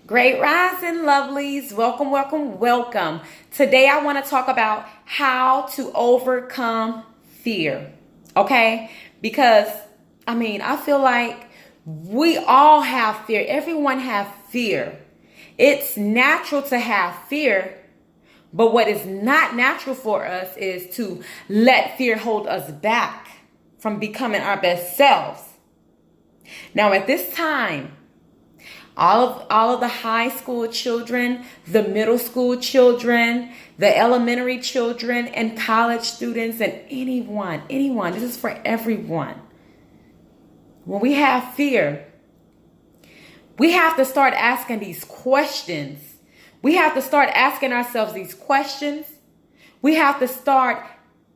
Great rising, lovelies. Welcome, welcome, welcome. Today I want to talk about how to overcome fear. Okay? Because, I feel like we all have fear. Everyone have fear. It's natural to have fear, but what is not natural for us is to let fear hold us back from becoming our best selves. Now, at this time, all of the high school children, the middle school children, the elementary children, and college students, and anyone, this is for everyone. When we have fear, we have to start asking these questions. We have to start asking ourselves these questions. We have to start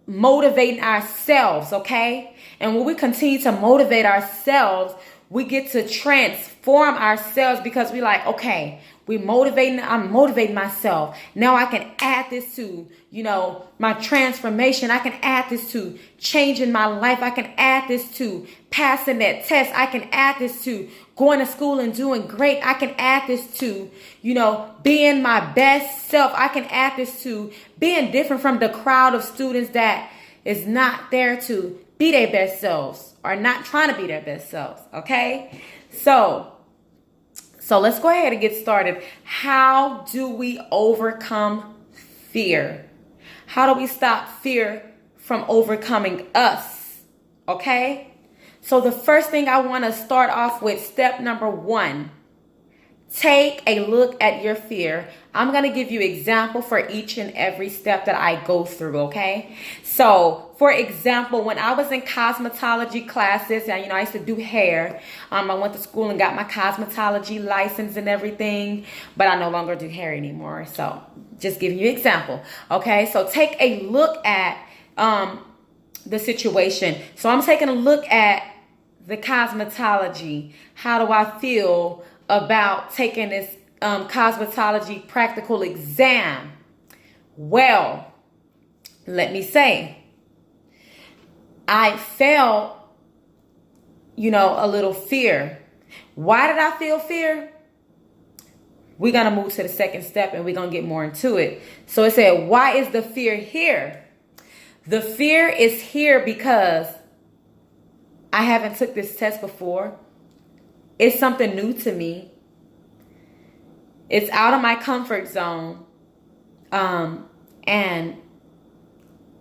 motivating ourselves, okay? And when we continue to motivate ourselves, we get to transform ourselves because we like, okay, I'm motivating myself. Now I can add this to, my transformation. I can add this to changing my life. I can add this to passing that test. I can add this to going to school and doing great. I can add this to, being my best self. I can add this to being different from the crowd of students that is not there to be their best selves or not trying to be their best selves. Okay. So let's go ahead and get started. How do we overcome fear? How do we stop fear from overcoming us? Okay. So the first thing I want to start off with, step number 1, take a look at your fear. I'm going to give you example for each and every step that I go through, okay? So, for example, when I was in cosmetology classes, and I used to do hair. I went to school and got my cosmetology license and everything, but I no longer do hair anymore. So, just giving you an example, okay? So, take a look at the situation. So, I'm taking a look at the cosmetology. How do I feel about taking this cosmetology practical exam? Well, let me say, I felt, a little fear. Why did I feel fear? We're going to move to the second step and we're going to get more into it. So it said, why is the fear here? The fear is here because I haven't took this test before. It's something new to me. It's out of my comfort zone. And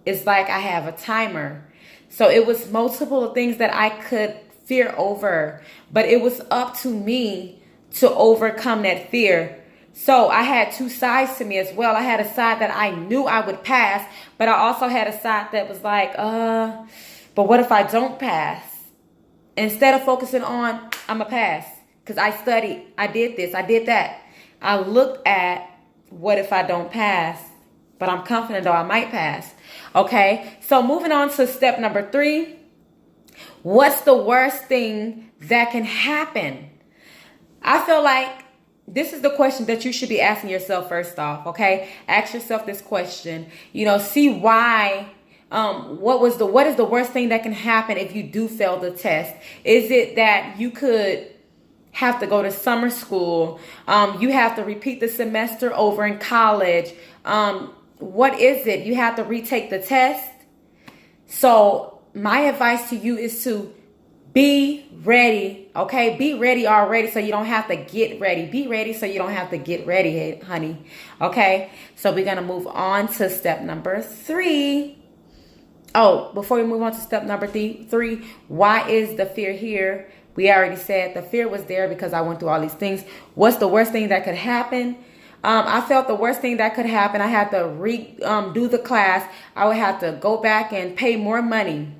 it's like I have a timer. So it was multiple things that I could fear over, but it was up to me to overcome that fear. So I had two sides to me as well. I had a side that I knew I would pass, but I also had a side that was like, but what if I don't pass? Instead of focusing on, I'm a pass, because I studied, I did this, I did that. I looked at, what if I don't pass? But I'm confident though I might pass. Okay, so moving on to step number 3. What's the worst thing that can happen? I feel like this is the question that you should be asking yourself first off, okay? Ask yourself this question. See why. What is the worst thing that can happen if you do fail the test? Is it that you could have to go to summer school? You have to repeat the semester over in college. What is it? You have to retake the test. So my advice to you is to be ready, okay? Be ready already so you don't have to get ready. Be ready so you don't have to get ready, honey, okay? So we're going to move on to step number 3. Oh, before we move on to step number 3, why is the fear here? We already said the fear was there because I went through all these things. What's the worst thing that could happen? I felt the worst thing that could happen, I had to do the class. I would have to go back and pay more money.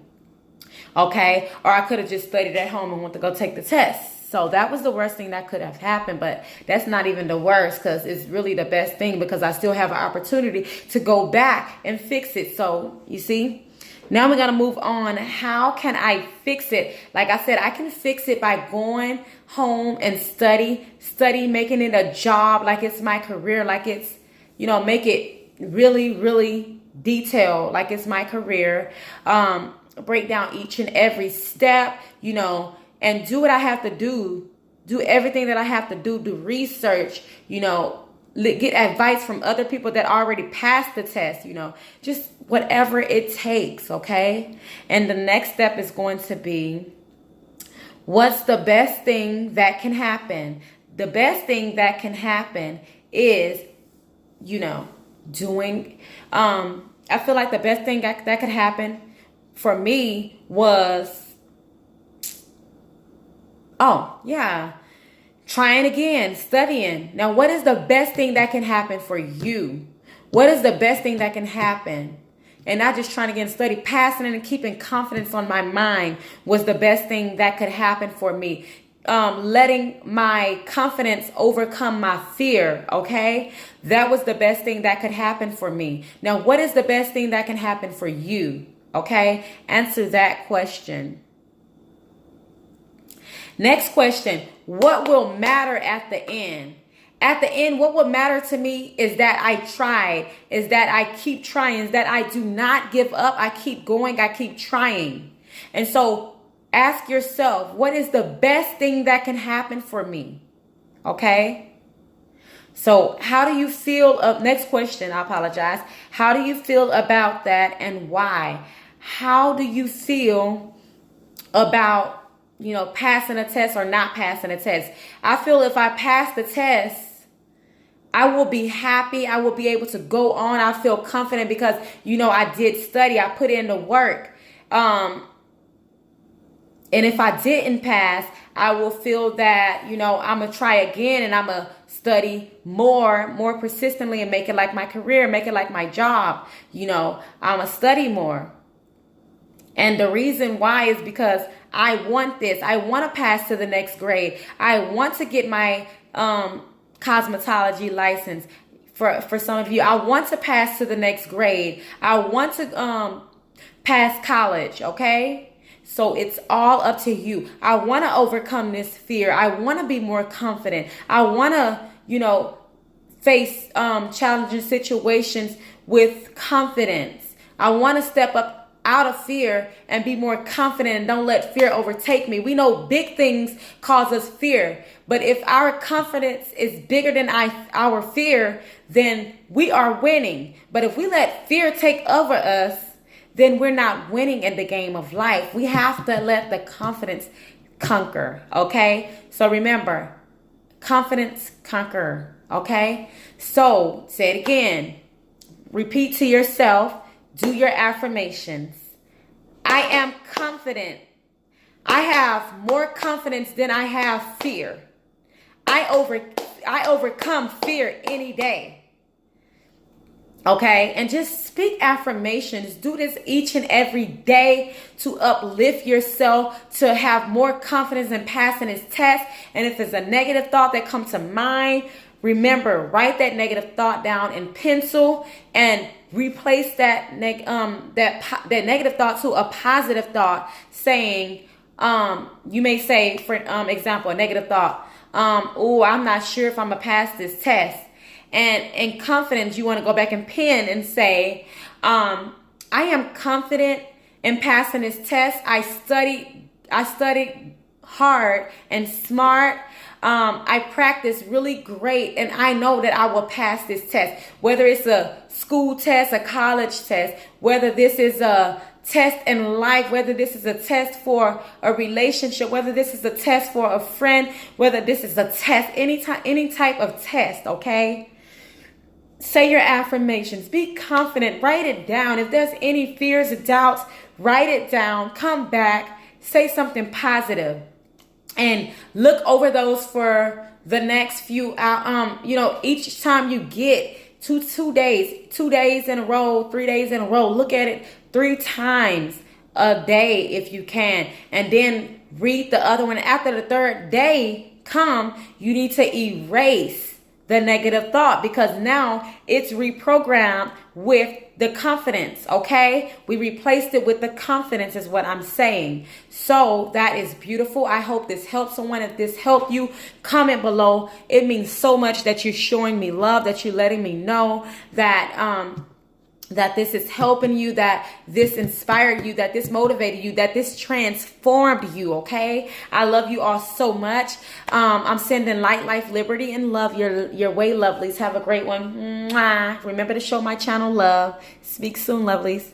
Okay. Or I could have just studied at home and went to go take the test. So that was the worst thing that could have happened. But that's not even the worst, because it's really the best thing, because I still have an opportunity to go back and fix it. So you see, now we're going to move on. How can I fix it? Like I said, I can fix it by going home and study, making it a job, like it's my career, like it's, make it really, really detailed, like it's my career. Break down each and every step, and do what I have to do do everything that I have to do research, get advice from other people that already passed the test, just whatever it takes, okay? And the next step is going to be, what's the best thing that can happen? The best thing that can happen is, doing, I feel like the best thing that could happen for me was, trying again, studying. Now, what is the best thing that can happen for you? What is the best thing that can happen? And not just trying to get in study, passing it and keeping confidence on my mind was the best thing that could happen for me. Letting my confidence overcome my fear, okay? That was the best thing that could happen for me. Now, what is the best thing that can happen for you? Okay? Answer that question. Next question, what will matter at the end? At the end, what will matter to me is that I tried, is that I keep trying, is that I do not give up. I keep going, I keep trying. And so ask yourself, what is the best thing that can happen for me? Okay? So how do you feel? Next question, I apologize. How do you feel about that and why? How do you feel about passing a test or not passing a test? I feel if I pass the test, I will be happy. I will be able to go on. I feel confident because, I did study. I put in the work. And if I didn't pass, I will feel that, I'm going to try again and I'm going to study more persistently and make it like my career, make it like my job. I'm going to study more. And the reason why is because I want this. I want to pass to the next grade. I want to get my cosmetology license. For some of you, I want to pass to the next grade. I want to pass college, okay? So it's all up to you. I want to overcome this fear. I want to be more confident. I want to, face challenging situations with confidence. I want to step up out of fear and be more confident and don't let fear overtake me. We know big things cause us fear, but if our confidence is bigger than our fear, then we are winning. But if we let fear take over us, then we're not winning in the game of life. We have to let the confidence conquer, okay? So remember, confidence conquer, okay? So say it again. Repeat to yourself. Do your affirmations. I am confident. I have more confidence than I have fear. I overcome fear any day. Okay? And just speak affirmations. Do this each and every day to uplift yourself, to have more confidence in passing this test. And if there's a negative thought that comes to mind, remember, write that negative thought down in pencil and replace that negative thought to a positive thought, saying, you may say, for example, a negative thought, I'm not sure if I'm gonna pass this test. And in confidence, you want to go back and pen and say, I am confident in passing this test. I studied hard and smart. I practice really great, and I know that I will pass this test, whether it's a school test, a college test, whether this is a test in life, whether this is a test for a relationship, whether this is a test for a friend, whether this is a test, any type of test, okay? Say your affirmations. Be confident. Write it down. If there's any fears or doubts, write it down. Come back. Say something positive. And look over those for the next few hours. Each time you get two days in a row, 3 days in a row, look at it 3 times a day if you can. And then read the other one. After the 3rd day you need to erase the negative thought, because now it's reprogrammed with the confidence, okay? We replaced it with the confidence is what I'm saying. So that is beautiful. I hope this helps someone. If this helped you, comment below. It means so much that you're showing me love, that you're letting me know that that this is helping you, that this inspired you, that this motivated you, that this transformed you, okay? I love you all so much. I'm sending light, life, liberty, and love your way, lovelies. Have a great one. Mwah. Remember to show my channel love. Speak soon, lovelies.